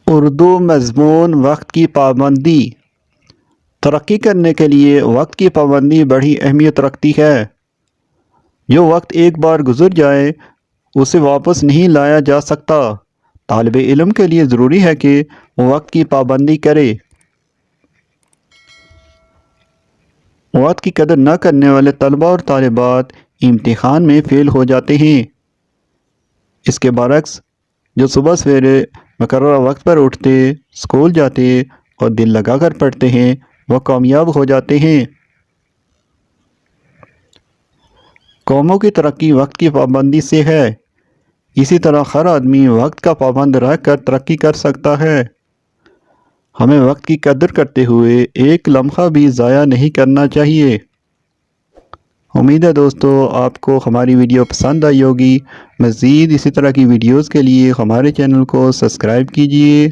اردو مضمون وقت کی پابندی۔ ترقی کرنے کے لیے وقت کی پابندی بڑی اہمیت رکھتی ہے۔ جو وقت ایک بار گزر جائے اسے واپس نہیں لایا جا سکتا۔ طالب علم کے لیے ضروری ہے کہ وہ وقت کی پابندی کرے۔ وقت کی قدر نہ کرنے والے طلباء اور طالبات امتحان میں فیل ہو جاتے ہیں۔ اس کے برعکس جو صبح سویرے مقررہ وقت پر اٹھتے، اسکول جاتے اور دل لگا کر پڑھتے ہیں وہ کامیاب ہو جاتے ہیں۔ قوموں کی ترقی وقت کی پابندی سے ہے۔ اسی طرح ہر آدمی وقت کا پابند رہ کر ترقی کر سکتا ہے۔ ہمیں وقت کی قدر کرتے ہوئے ایک لمحہ بھی ضائع نہیں کرنا چاہیے۔ امید ہے دوستو آپ کو ہماری ویڈیو پسند آئی ہوگی۔ مزید اسی طرح کی ویڈیوز کے لیے ہمارے چینل کو سبسکرائب کیجیے۔